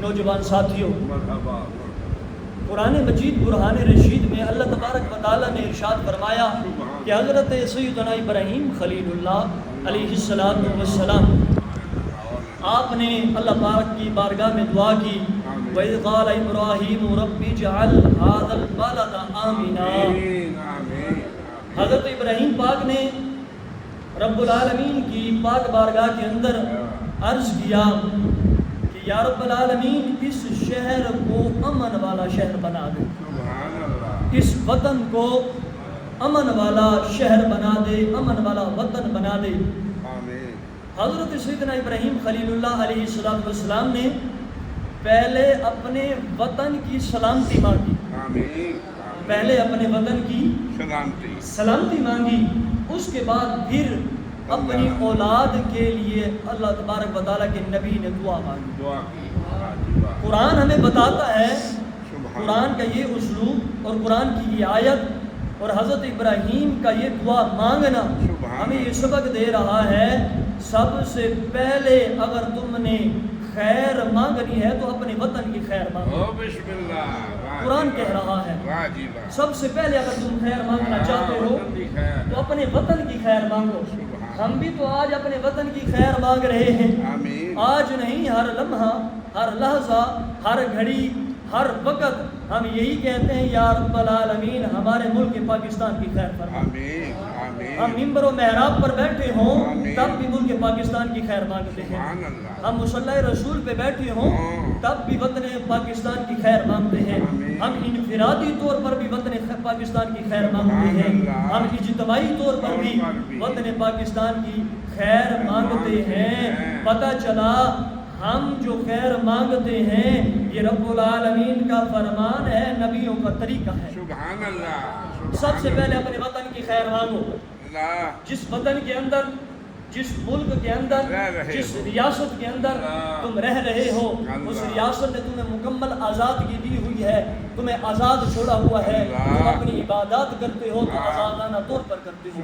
نوجوان ساتھیوں، قرآن مجید برہان رشید میں اللہ تبارک و تعالیٰ نے ارشاد فرمایا کہ حضرت سیدنا ابراہیم خلیل اللہ علیہ السلام آپ نے اللہ پاک کی بارگاہ میں دعا کی، وَإِذْ قَالَ إِبْرَاهِيمُ رَبِّ اجْعَلْ هَٰذَا الْبَلَدَ آمِنًا۔ حضرت ابراہیم پاک نے رب العالمین کی پاک بارگاہ کے اندر عرض کیا کہ یا رب العالمین اس شہر کو امن والا شہر بنا دے، اس وطن کو امن والا شہر بنا دے، امن والا وطن بنا دے۔ حضرت سیدنا ابراہیم خلیل اللہ علیہ السلام نے پہلے اپنے وطن کی سلامتی مانگی، پہلے اپنے وطن کی سلامتی مانگی، اس کے بعد پھر اپنی اولاد کے لیے اللہ تبارک و تعالیٰ کے نبی نے دعا مانگی۔ قرآن ہمیں بتاتا ہے، قرآن کا یہ اسلوب اور قرآن کی یہ آیت اور حضرت ابراہیم کا یہ دعا مانگنا ہمیں یہ سبق دے رہا ہے، سب سے پہلے اگر تم نے خیر مانگنی ہے تو اپنے وطن کی خیر مانگو۔ قرآن کہہ رہا ہے سب سے پہلے اگر تم خیر مانگنا چاہتے ہو تو اپنے وطن کی خیر مانگو۔ ہم بھی تو آج اپنے وطن کی خیر مانگ رہے ہیں، آج نہیں، ہر لمحہ، ہر لحظہ، ہر گھڑی، ہر وقت ہم یہی کہتے ہیں یا رب العالمین ہمارے ملک پاکستان کی خیر فرما۔ ہم ممبر و محراب پر بیٹھے ہوں تب بھی ملک پاکستان کی خیر مانگتے ہیں، ہم مصلی رسول پہ بیٹھے ہوں تب بھی وطن پاکستان کی خیر مانگتے ہیں، ہم انفرادی طور پر بھی وطن پاکستان کی خیر مانگتے ہیں، ہم اجتماعی طور پر بھی وطن پاکستان کی خیر مانگتے ہیں۔ پتہ چلا ہم جو خیر مانگتے ہیں یہ رب العالمین کا فرمان ہے، نبیوں کا طریقہ ہے۔ سبحان اللہ۔ سب سے پہلے اپنے وطن کی خیر مانگو۔ جس وطن کے اندر، جس ملک کے اندر، جس ریاست کے اندر تم رہ رہے ہو، اس ریاست نے تمہیں مکمل آزادگی دی ہوئی ہے، تمہیں آزاد چھوڑا ہوا ہے، تم اپنی عبادات کرتے ہو تو آزادانہ طور پر کرتے ہو،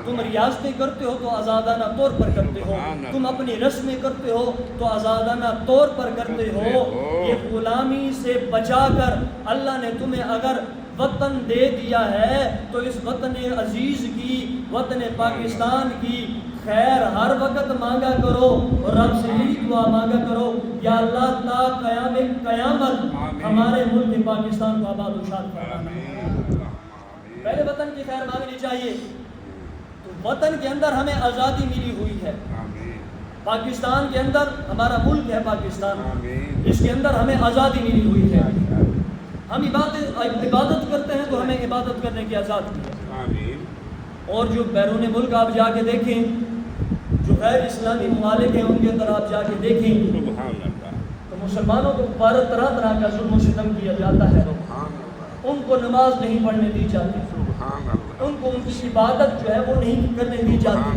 تم ریاستیں کرتے ہو تو آزادانہ طور پر کرتے ہو، تم اپنی رسمیں کرتے ہو تو آزادانہ طور پر کرتے ہو۔ یہ غلامی سے بچا کر اللہ نے تمہیں اگر وطن دے دیا ہے تو اس وطن عزیز کی، وطن پاکستان کی خیر ہر وقت مانگا کرو اور رب سے یہی دعا مانگا کرو یا اللہ تا قیام قیامت ہمارے ملک پاکستان کو آباد و شاد فرمانا۔ پہلے وطن کی خیر مانگنی چاہیے۔ تو وطن کے اندر ہمیں آزادی ملی ہوئی ہے، پاکستان کے اندر ہمارا ملک ہے پاکستان، اس کے اندر ہمیں آزادی ملی ہوئی ہے۔ ہم عبادت کرتے ہیں تو ہمیں عبادت کرنے کی آزادی ہے، اور جو بیرون ملک آپ جا کے دیکھیں، جو غیر اسلامی ممالک ہیں ان کے اندر آپ جا کے دیکھیں تو مسلمانوں کو طرح طرح کا ظلم و ستم کیا جاتا ہے، ان کو نماز نہیں پڑھنے دی جاتی، ان کو ان کی عبادت جو ہے وہ نہیں کرنے دی جاتی،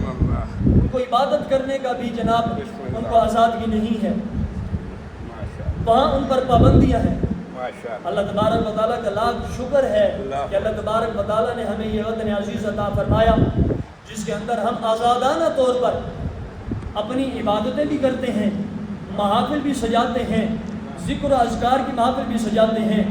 ان کو عبادت کرنے کا بھی جناب ان کو آزادگی نہیں ہے، وہاں ان پر پابندیاں ہیں۔ اللہ تبارک و تعالیٰ کا لاکھ شکر ہے کہ اللہ تبارک و تعالیٰ نے ہمیں یہ وطن عزیز عطا فرمایا جس کے اندر ہم آزادانہ طور پر اپنی عبادتیں بھی کرتے ہیں، محافل بھی سجاتے ہیں، ذکر و اذکار کی محافل بھی سجاتے ہیں،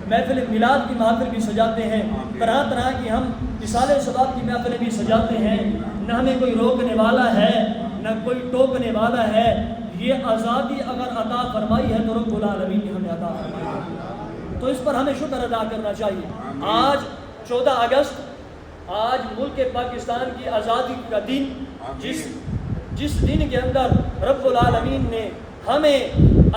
محفل میلاد کی محافل بھی سجاتے ہیں، طرح طرح کی ہم اصالہ ثواب کی محفلیں بھی سجاتے ہیں، نہ ہمیں کوئی روکنے والا ہے نہ کوئی ٹوکنے والا ہے۔ یہ آزادی اگر عطا فرمائی ہے تو رب العالمین نے ہمیں عطا فرمائی، تو اس پر ہمیں شکر ادا کرنا چاہیے۔ آج 14 اگست، آج ملک پاکستان کی آزادی کا دن، جس دن کے اندر رب العالمین نے ہمیں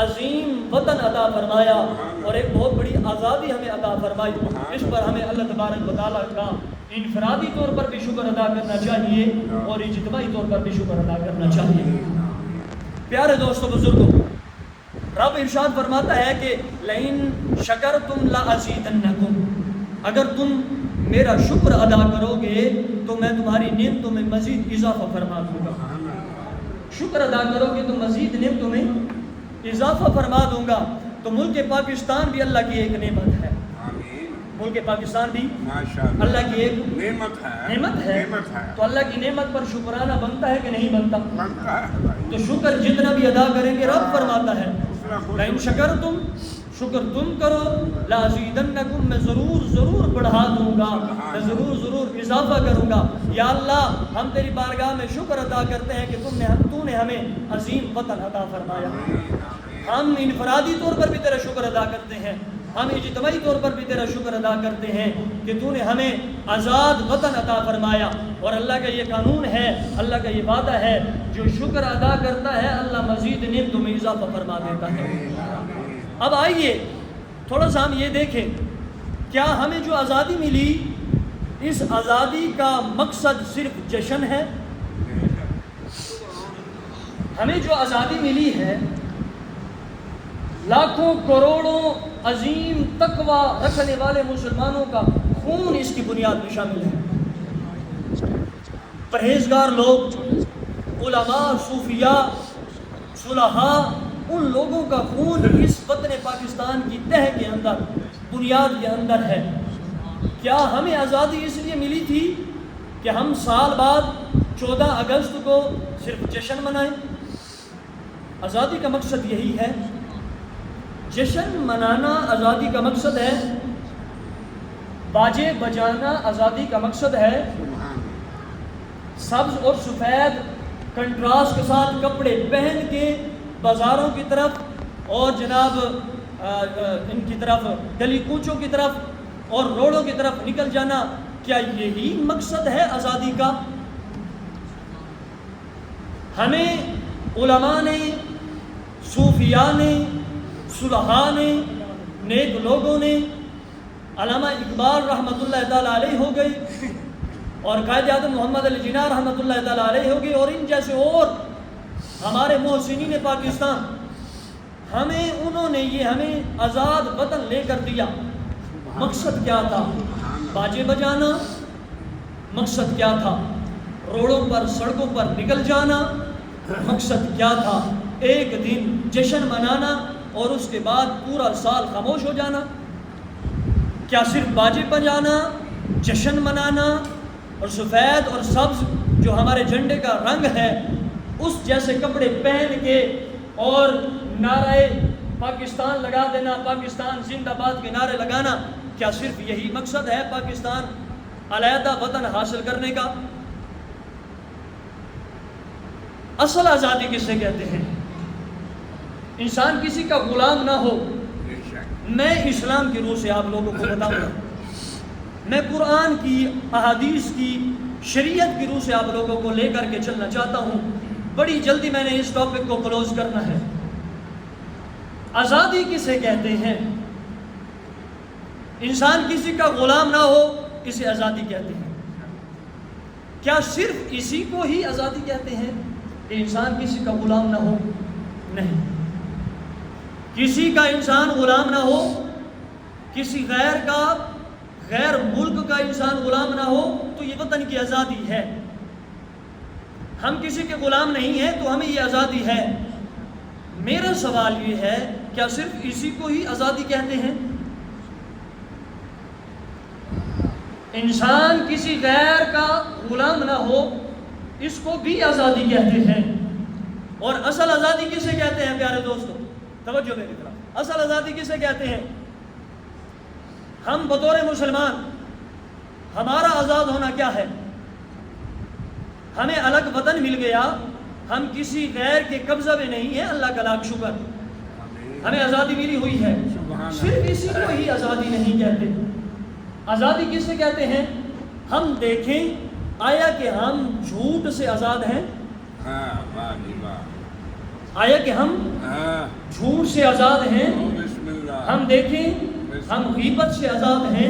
عظیم وطن عطا فرمایا اور ایک بہت بڑی آزادی ہمیں عطا فرمائی، اس پر ہمیں اللہ تبارک و تعالیٰ کا انفرادی طور پر بھی شکر ادا کرنا چاہیے اور اجتماعی طور پر بھی شکر ادا کرنا چاہیے۔ پیارے دوستو، بزرگوں، رب ارشاد فرماتا ہے کہ لَإِن شَكَرْتُمْ لَأَزِيدَنَّكُمْ، اگر تم میرا شکر ادا کرو گے تو میں تمہاری نعمتوں میں مزید اضافہ فرما دوں گا۔ شکر ادا کرو گے تو مزید نعمتوں میں اضافہ فرما دوں گا۔ تو ملک پاکستان بھی اللہ کی ایک نعمت ہے، ملک پاکستان بھی اللہ کی ایک نعمت ہے، تو اللہ کی نعمت پر شکرانہ بنتا ہے کہ نہیں بنتا؟ تو شکر جتنا بھی ادا کریں گے رب فرماتا ہے لئن شکرتم، شکر تم کرو، لازیدنکم، میں ضرور بڑھا دوں گا، میں ضرور اضافہ کروں گا۔ یا اللہ ہم تیری بارگاہ میں شکر ادا کرتے ہیں کہ تو نے ہمیں عظیم وطن عطا فرمایا۔ ہم انفرادی طور پر بھی تیرا شکر ادا کرتے ہیں، ہم اجتماعی طور پر بھی تیرا شکر ادا کرتے ہیں کہ تو نے ہمیں آزاد وطن عطا فرمایا۔ اور اللہ کا یہ قانون ہے، اللہ کا یہ وعدہ ہے، جو شکر ادا کرتا ہے اللہ مزید نعمتوں میں اضافہ فرما دیتا ہے۔ اب آئیے تھوڑا سا ہم یہ دیکھیں، کیا ہمیں جو آزادی ملی، اس آزادی کا مقصد صرف جشن ہے؟ ہمیں جو آزادی ملی ہے، لاکھوں کروڑوں عظیم تقوی رکھنے والے مسلمانوں کا خون اس کی بنیاد میں شامل ہے۔ پرہیزگار لوگ، علماء، صوفیاء، صلحاء، ان لوگوں کا خون اس وطن پاکستان کی تہ کے اندر، بنیاد کے اندر ہے۔ کیا ہمیں آزادی اس لیے ملی تھی کہ ہم سال بعد 14 اگست کو صرف جشن منائیں؟ آزادی کا مقصد یہی ہے، جشن منانا آزادی کا مقصد ہے، باجے بجانا آزادی کا مقصد ہے، سبز اور سفید کنٹراسٹ کے ساتھ کپڑے پہن کے بازاروں کی طرف اور جناب ان کی طرف گلی کوچوں کی طرف اور روڈوں کی طرف نکل جانا، کیا یہی مقصد ہے آزادی کا؟ ہمیں علماء نے، صوفیاء نے، صلحاء نے، نیک لوگوں نے، علامہ اقبال رحمۃ اللہ تعالیٰ علیہ ہو گئی اور قائد اعظم محمد علی جناح رحمۃ اللہ تعالیٰ علیہ ہو گئی، اور ان جیسے اور ہمارے محسنین پاکستان، انہوں نے یہ ہمیں آزاد وطن لے کر دیا۔ مقصد کیا تھا؟ باجے بجانا؟ مقصد کیا تھا؟ روڈوں پر، سڑکوں پر نکل جانا؟ مقصد کیا تھا؟ ایک دن جشن منانا اور اس کے بعد پورا سال خاموش ہو جانا؟ کیا صرف باجے بجانا، جشن منانا اور سفید اور سبز جو ہمارے جھنڈے کا رنگ ہے اس جیسے کپڑے پہن کے اور نعرہ پاکستان لگا دینا، پاکستان زندہ باد کے نعرے لگانا، کیا صرف یہی مقصد ہے پاکستان علیحدہ وطن حاصل کرنے کا؟ اصل آزادی کسے کہتے ہیں؟ انسان کسی کا غلام نہ ہو۔ میں اسلام کی روح سے آپ لوگوں کو بتاؤں گا، میں قرآن کی، احادیث کی، شریعت کی روح سے آپ لوگوں کو لے کر کے چلنا چاہتا ہوں۔ بڑی جلدی میں نے اس ٹاپک کو کلوز کرنا ہے۔ آزادی کسے کہتے ہیں؟ انسان کسی کا غلام نہ ہو، اسے آزادی کہتے ہیں۔ کیا صرف اسی کو ہی آزادی کہتے ہیں کہ انسان کسی کا غلام نہ ہو؟ نہیں، کسی کا انسان غلام نہ ہو، کسی غیر کا، غیر ملک کا انسان غلام نہ ہو، تو یہ وطن کی آزادی ہے۔ ہم کسی کے غلام نہیں ہیں تو ہمیں یہ آزادی ہے۔ میرا سوال یہ ہے، کیا صرف اسی کو ہی آزادی کہتے ہیں؟ انسان کسی غیر کا غلام نہ ہو، اس کو بھی آزادی کہتے ہیں۔ اور اصل آزادی کسے کہتے ہیں پیارے دوستو؟ توجہ میری طرف، اصل آزادی کسے کہتے ہیں؟ ہم بطور مسلمان، ہمارا آزاد ہونا کیا ہے؟ ہمیں الگ وطن مل گیا، ہم کسی غیر کے قبضہ میں نہیں ہیں، اللہ کا لاکھ شکر، ہمیں آزادی ملی ہوئی ہے۔ صرف اسی کو ہی آزادی نہیں کہتے۔ آزادی کسے کہتے ہیں؟ ہم دیکھیں آیا کہ ہم جھوٹ سے آزاد ہیں؟ آیا کہ ہم جھوٹ سے آزاد ہیں؟ ہم دیکھیں ہم غیبت سے آزاد ہیں،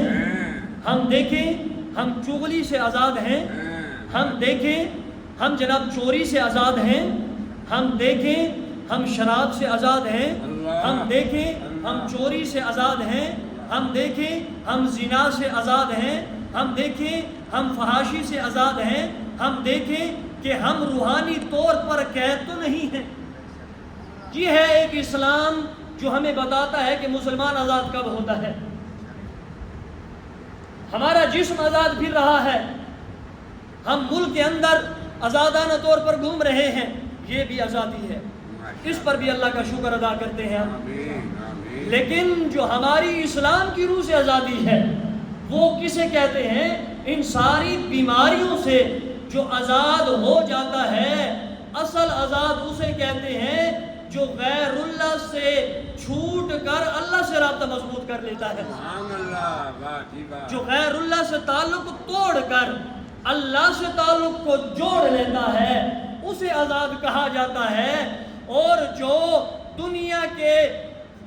ہم دیکھیں ہم چغلی سے آزاد ہیں، ہم دیکھیں ہم جناب چوری سے آزاد ہیں، ہم دیکھیں ہم شراب سے آزاد ہیں، ہم دیکھیں ہم چوری سے آزاد ہیں، ہم دیکھیں ہم زنا سے آزاد ہیں، ہم دیکھیں ہم فحاشی سے آزاد ہیں، ہم دیکھیں کہ ہم روحانی طور پر قید تو نہیں ہیں۔ یہ ہے ایک اسلام جو ہمیں بتاتا ہے کہ مسلمان آزاد کب ہوتا ہے۔ ہمارا جسم آزاد پھر رہا ہے، ہم ملک کے اندر آزادانہ طور پر گھوم رہے ہیں، یہ بھی آزادی ہے۔ اس پر بھی اللہ کا شکر ادا کرتے ہیں ہم. لیکن جو ہماری اسلام کی روح سے آزادی ہے وہ کسے کہتے ہیں؟ ان ساری بیماریوں سے جو آزاد ہو جاتا ہے، اصل آزاد اسے کہتے ہیں جو غیر اللہ سے چھوٹ کر اللہ سے رابطہ مضبوط کر لیتا ہے. جو غیر اللہ سے تعلق توڑ کر اللہ سے تعلق کو جوڑ لیتا ہے اسے آزاد کہا جاتا ہے. اور جو دنیا کے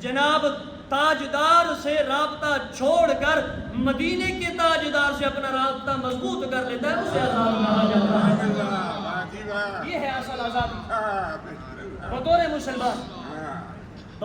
جناب تاجدار سے رابطہ چھوڑ کر مدینے کے تاجدار سے اپنا رابطہ مضبوط کر لیتا ہے اسے آزاد کہا جاتا ہے. یہ ہے اصل آزادی بطور مسلمان.